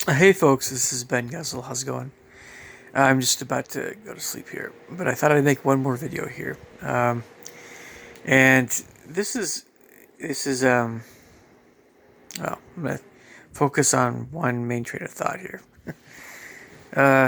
Hey folks, this is Ben Guzzle. How's it going? I'm just about to go to sleep here, but I thought I'd make one more video here. And this is this is well, I'm gonna focus on one main train of thought here.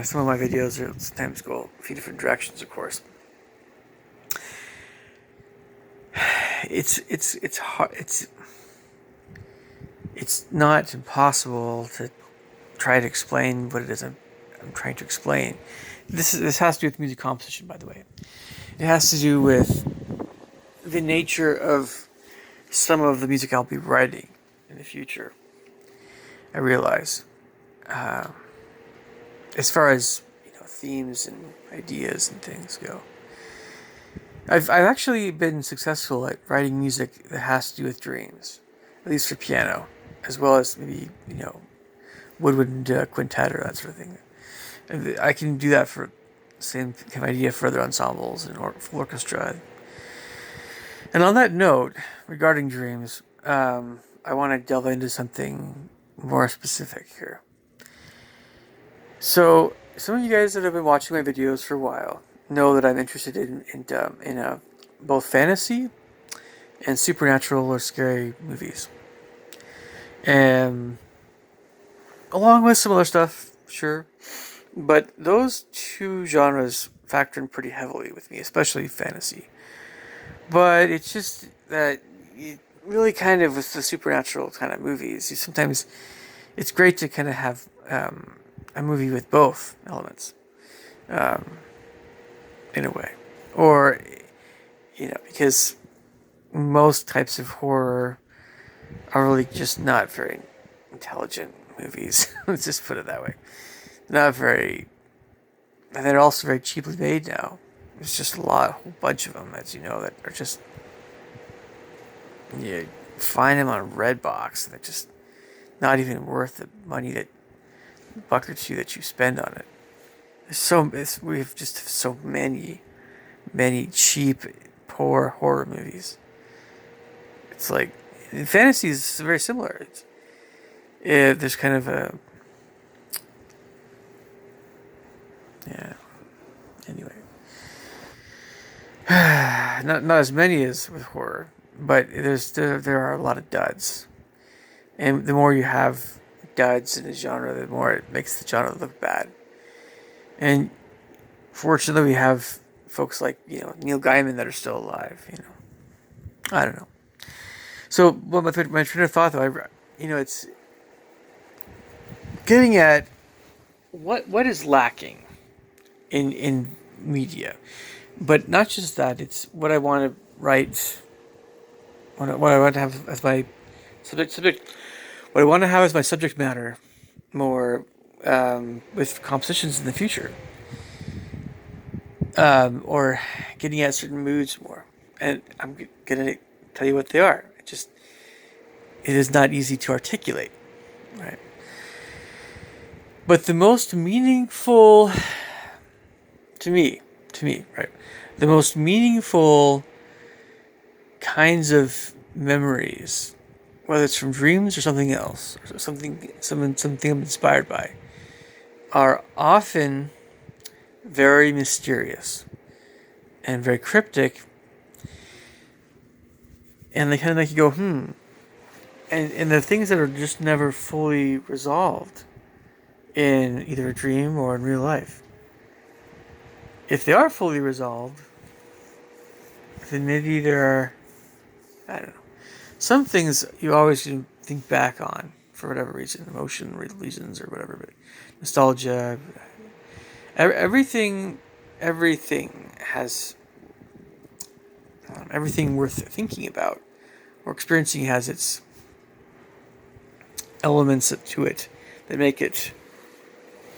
Some of my videos are sometimes go a few different directions, of course. It's hard. It's not impossible to try to explain what it is I'm trying to explain. This has to do with music composition, by the way. It has to do with the nature of some of the music I'll be writing in the future. I realize, uh, as far as themes and ideas and things go, I've actually been successful at writing music that has to do with dreams, at least for piano, as well as maybe woodwind quintet or that sort of thing. And I can do that for the same kind of idea for other ensembles and for orchestra. And on that note, regarding dreams, I want to delve into something more specific here. So, some of you guys that have been watching my videos for a while know that I'm interested in both fantasy and supernatural or scary movies, and along with some other stuff, sure. But those two genres factor in pretty heavily with me, especially fantasy. But it's just that you really kind of with the supernatural kind of movies, you sometimes it's great to kind of have a movie with both elements, um, in a way, or because most types of horror are really just not very intelligent movies. Let's just put it that way. Not very, and they're also very cheaply made now. There's just a whole bunch of them, as you know, that are just you find them on Redbox, and they're just not even worth the money that buck or two that you spend on it. We have just so many cheap, poor horror movies. It's like fantasy is very similar. There's kind of a yeah. Anyway, not as many as with horror, but there are a lot of duds, and the more you have duds in a genre, the more it makes the genre look bad. And fortunately, we have folks like Neil Gaiman that are still alive. I don't know. So, well, my train of thought, though, it's getting at what is lacking in media, but not just that. It's what I want to write, what I want to have as my subject, what I want to have as my subject matter, more with compositions in the future, or getting at certain moods more. And I'm gonna tell you what they are. It is not easy to articulate, right? But the most meaningful to me, right? The most meaningful kinds of memories, whether it's from dreams or something else, or something I'm inspired by, are often very mysterious and very cryptic, and they kind of make you go, and the things that are just never fully resolved in either a dream or in real life. If they are fully resolved, then maybe there are, I don't know, some things you always can think back on for whatever reason, emotion reasons or whatever, but nostalgia, everything, everything has everything worth thinking about or experiencing has its elements to it that make it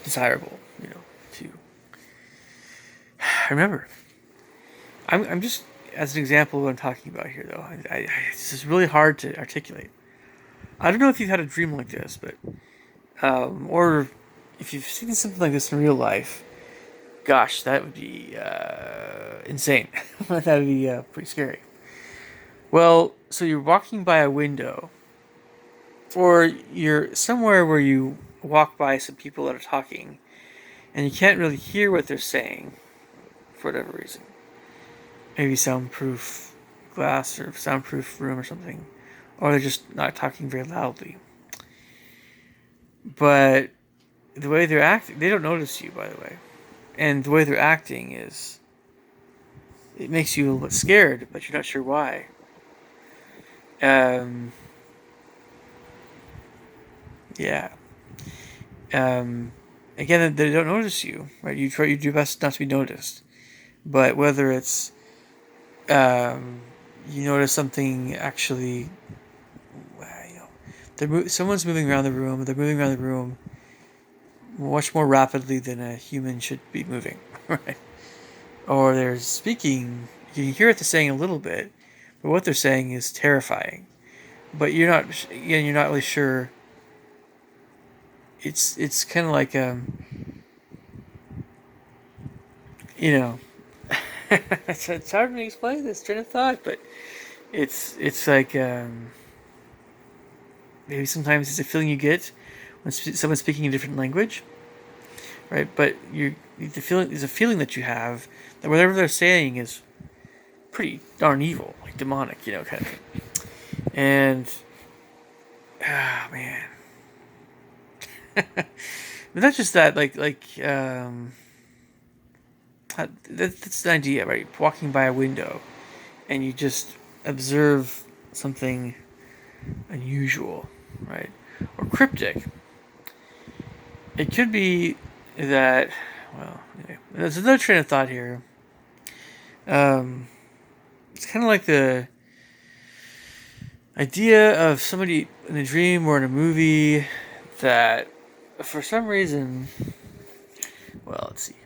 desirable, to remember. I'm just as an example of what I'm talking about here, though. This is really hard to articulate. I don't know if you've had a dream like this, but or if you've seen something like this in real life. Gosh, that would be insane. That would be pretty scary. Well, so you're walking by a window, or you're somewhere where you walk by some people that are talking, and you can't really hear what they're saying for whatever reason. Maybe soundproof glass or soundproof room or something, or they're just not talking very loudly. But the way they're acting, they don't notice you, by the way. And the way they're acting is, it makes you a little bit scared, but you're not sure why. Um, yeah. Again, they don't notice you, right? You try, you do your best not to be noticed. But whether it's, you notice something actually, you know, someone's moving around the room. They're moving around the room much more rapidly than a human should be moving, right? Or they're speaking. You can hear what they're saying a little bit, but what they're saying is terrifying. But you're not, again, you're not really sure. It's kind of like you know, it's hard to explain this train of thought, but it's like maybe sometimes it's a feeling you get when someone's speaking a different language, right? But the feeling is a feeling that you have that whatever they're saying is pretty darn evil, like demonic, kind of thing. And man, but not just that, that's the idea, right? Walking by a window, and you just observe something unusual, right, or cryptic. It could be that. Well, anyway, there's another train of thought here. It's kind of like the idea of somebody in a dream or in a movie that, for some reason, well, let's see.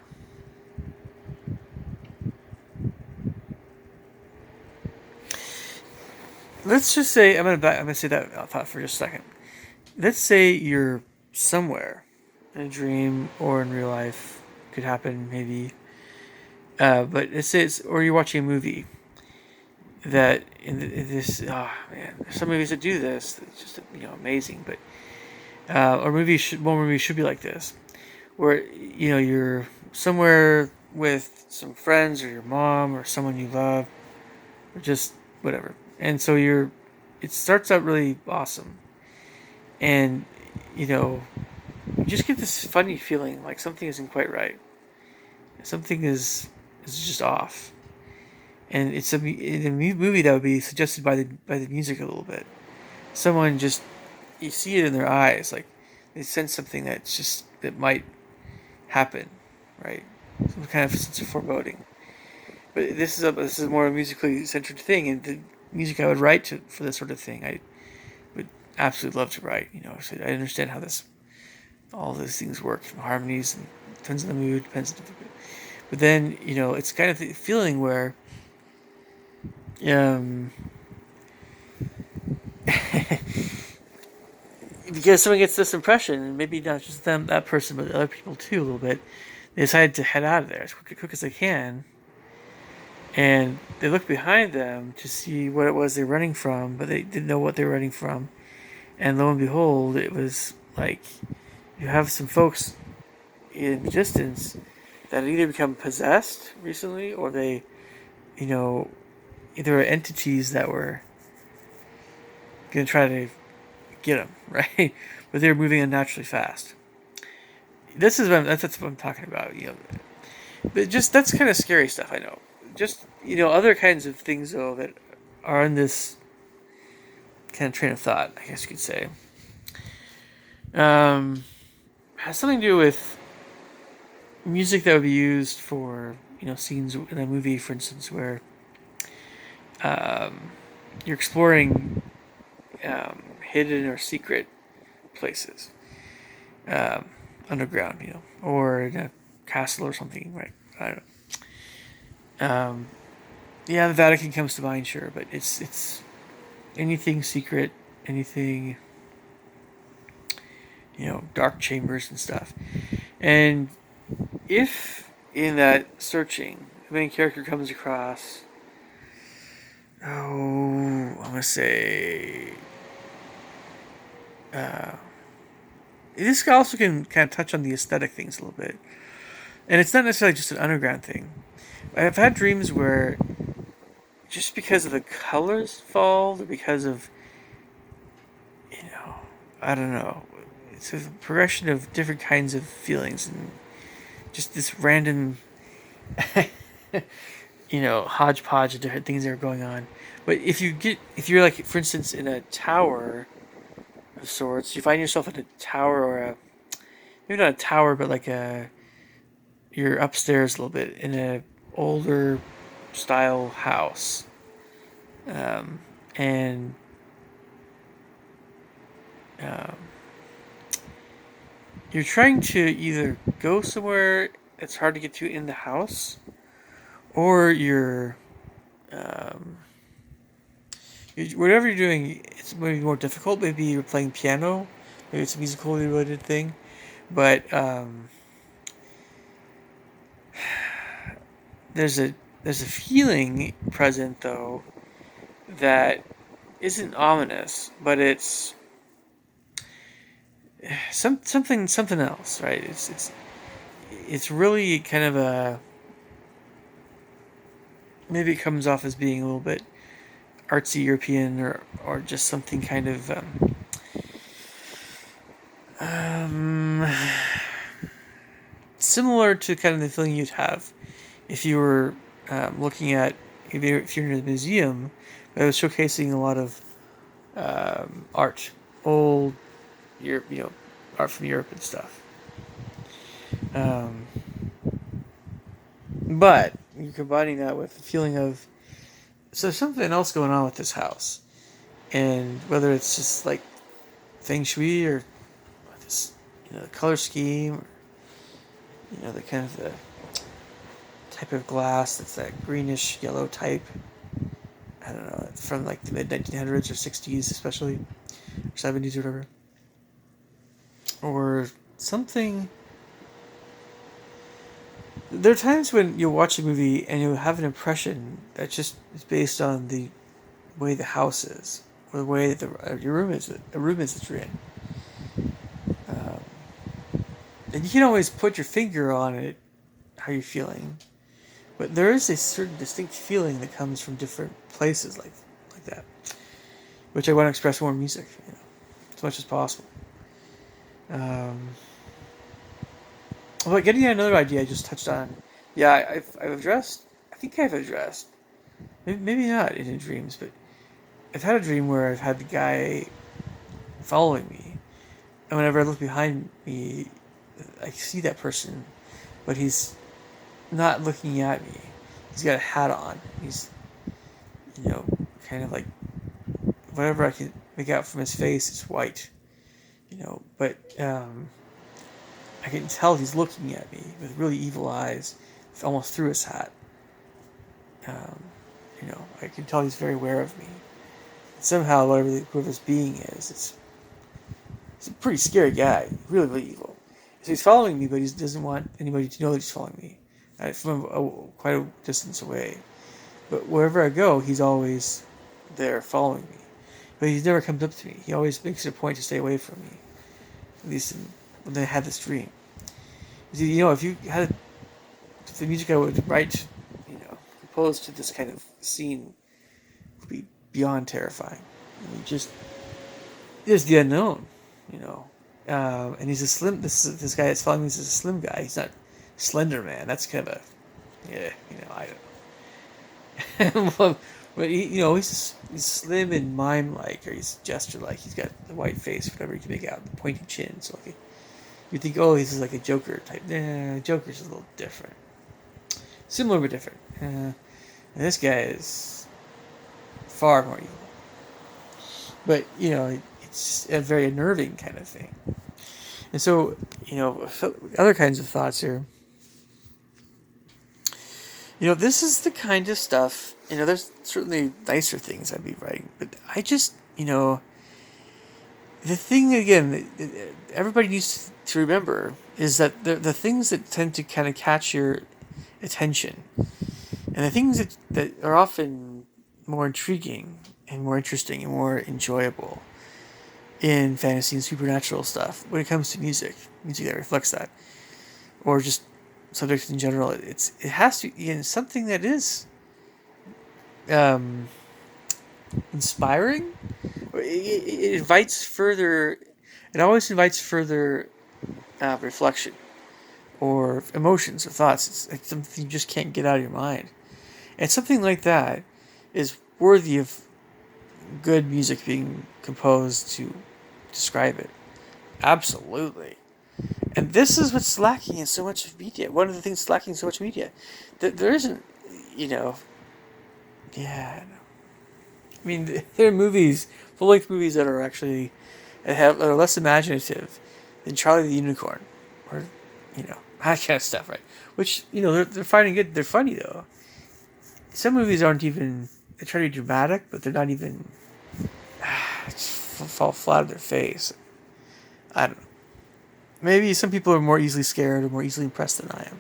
Let's just say I'm gonna say that thought for just a second. Let's say you're somewhere in a dream or in real life. Could happen maybe. But let's say or you're watching a movie that in this. Oh man, there's some movies that do this. It's just amazing. But or one movie should be like this, where you're somewhere with some friends or your mom or someone you love, or just whatever. And so it starts out really awesome, and you just get this funny feeling like something isn't quite right. Something is just off, and it's in a movie that would be suggested by the music a little bit. Someone just, you see it in their eyes, like they sense something that might happen, right? Some kind of sense of foreboding. But this is a more musically centered thing, and the music I would write for this sort of thing, I would absolutely love to write. So I understand how all these things work, harmonies, and depends on the mood, depends on the. But then it's kind of the feeling where, um, because someone gets this impression, and maybe not just them, that person, but other people too, a little bit. They decide to head out of there as quick as they can, and they look behind them to see what it was they're running from, but they didn't know what they were running from. And lo and behold, it was like you have some folks in the distance that had either become possessed recently, or they, either entities that were going to try to get them, right? But they were moving unnaturally fast. That's what I'm talking about, But just that's kind of scary stuff, I know. Just other kinds of things though that are in this kind of train of thought, I guess you could say. Has something to do with music that would be used for scenes in a movie, for instance, where you're exploring hidden or secret places, underground, or in a castle or something, right? I don't know. Yeah, the Vatican comes to mind, sure, but it's anything secret, anything, dark chambers and stuff. And if in that searching, the main character comes across, I'm gonna say, this also can kind of touch on the aesthetic things a little bit, and it's not necessarily just an underground thing. I've had dreams where just because of the colors fall, or because of, you know, I don't know, it's a progression of different kinds of feelings and just this random, hodgepodge of different things that are going on. But if you're like, for instance, in a tower of sorts, you find yourself in a tower or maybe not a tower, but like you're upstairs a little bit in a older style house, and um, you're trying to either go somewhere that's hard to get to in the house, or um, whatever you're doing, it's maybe more difficult. Maybe you're playing piano, maybe it's a musical related thing, but there's a there's a feeling present though that isn't ominous, but it's something else, right? It's really kind of a, maybe it comes off as being a little bit artsy European, or just something kind of um, similar to kind of the feeling you'd have if you were looking at, if you're in a museum that was showcasing a lot of art, old Europe, art from Europe and stuff. Um, but you're combining that with the feeling of, so there's something else going on with this house, and whether it's just like feng shui, or this, the color scheme, or the kind of the type of glass that's that greenish yellow type. I don't know, from like the mid 1900s or 60s, especially, or 70s or whatever, or something. There are times when you'll watch a movie and you'll have an impression that just is based on the way the house is, or the way that your room is, a room is that you're in. Um, and you can always put your finger on it, how you're feeling, but there is a certain distinct feeling that comes from different places, like that, which I want to express more in music, as much as possible. Um, but getting at another idea I just touched on, yeah, I've addressed. I think I've addressed. Maybe not in dreams, but I've had a dream where I've had the guy following me, and whenever I look behind me, I see that person, but he's not looking at me. He's got a hat on. He's, kind of like, whatever I can make out from his face is white, but I can tell he's looking at me with really evil eyes, almost through his hat. Um, I can tell he's very aware of me. Somehow, whoever this being is, he's a pretty scary guy, really, really evil. So he's following me, but he doesn't want anybody to know that he's following me, from quite a distance away. But wherever I go, he's always there following me. But he never comes up to me. He always makes it a point to stay away from me. At least when I had this dream. If you had the music I would write, compose to this kind of scene would be beyond terrifying. There's the unknown, and he's a slim. This guy that's following me is a slim guy. He's not Slender Man. That's kind of I don't know. Well, but he's slim and mime-like, or he's gesture-like. He's got the white face, whatever you can make out, the pointy chin. So you think, oh, this is like a Joker type. Nah, Joker's a little different. Similar but different. And this guy is far more evil. But, it's a very unnerving kind of thing. And so, other kinds of thoughts here. This is the kind of stuff, there's certainly nicer things I'd be writing, but I just, the thing, again, that everybody needs to remember is that the things that tend to kind of catch your attention, and the things that are often more intriguing and more interesting and more enjoyable, in fantasy and supernatural stuff when it comes to music that reflects that, or just subjects in general. It has to be something that is um, inspiring. It invites further. It always invites further reflection or emotions or thoughts. It's like something you just can't get out of your mind, and something like that is worthy of good music being composed to describe it. Absolutely. And this is what's lacking in so much of media. One of the things lacking in so much media. That there isn't, you know, yeah. I mean, there are movies, full length movies that are actually, that are less imaginative than Charlie the Unicorn. Or, that kind of stuff, right? Which, they're finding good. They're funny, though. Some movies aren't even, they try to be dramatic, but they're not even, just fall flat on their face. I don't know. Maybe some people are more easily scared or more easily impressed than I am.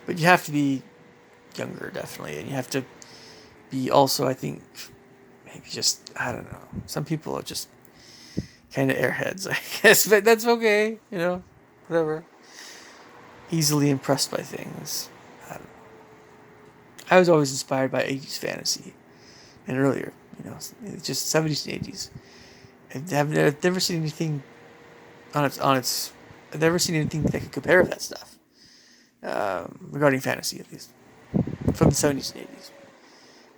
But you have to be younger, definitely. And you have to be also, I think, maybe just, I don't know. Some people are just kind of airheads, I guess. But that's okay, whatever. Easily impressed by things. I don't know. I was always inspired by 80s fantasy and earlier, just 70s and 80s. I've never seen anything I've never seen anything that could compare with that stuff. Regarding fantasy, at least. From the 70s and 80s.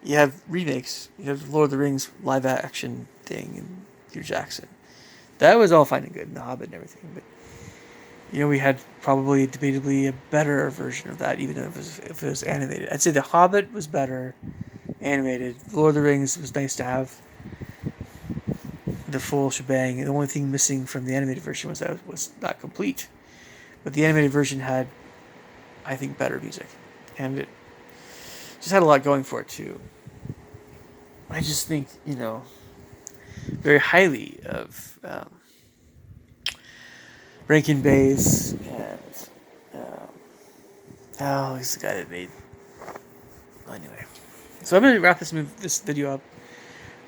You have remakes. You have the Lord of the Rings live action thing and Peter Jackson. That was all fine and good, and The Hobbit and everything. But, we had probably debatably a better version of that, even if it was animated. I'd say The Hobbit was better animated. Lord of the Rings was nice to have the full shebang. The only thing missing from the animated version was that it was not complete. But the animated version had, I think, better music. And it just had a lot going for it, too. I just think, very highly of Rankin Bass and he's the guy that made. Anyway, so I'm gonna wrap this video up,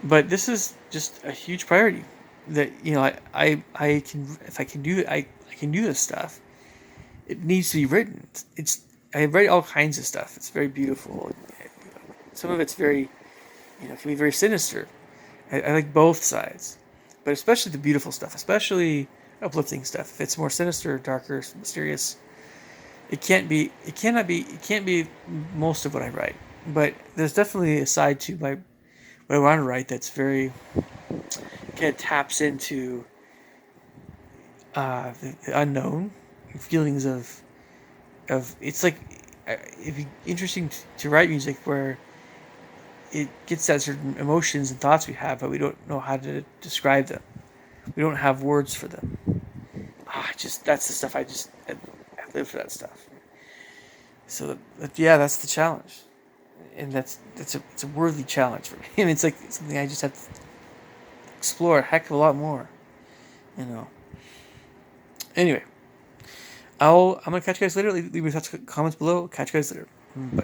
but this is just a huge priority. That I can, if I can do it, I can do this stuff. It needs to be written. I write all kinds of stuff. It's very beautiful. Some of it's very, can be very sinister. I like both sides, but especially the beautiful stuff, especially uplifting stuff. If it's more sinister, darker, mysterious, it can't be most of what I write. But there's definitely a side to what I want to write that's very kind of taps into the unknown, feelings of it's like it'd be interesting to write music where it gets at certain emotions and thoughts we have, but we don't know how to describe them. We don't have words for them. That's the stuff I live for that stuff. So that's the challenge, and it's a worthy challenge for me. And it's like something I just have to explore a heck of a lot more. Anyway, I'm gonna catch you guys later. Leave your thoughts, comments below. Catch you guys later. Bye.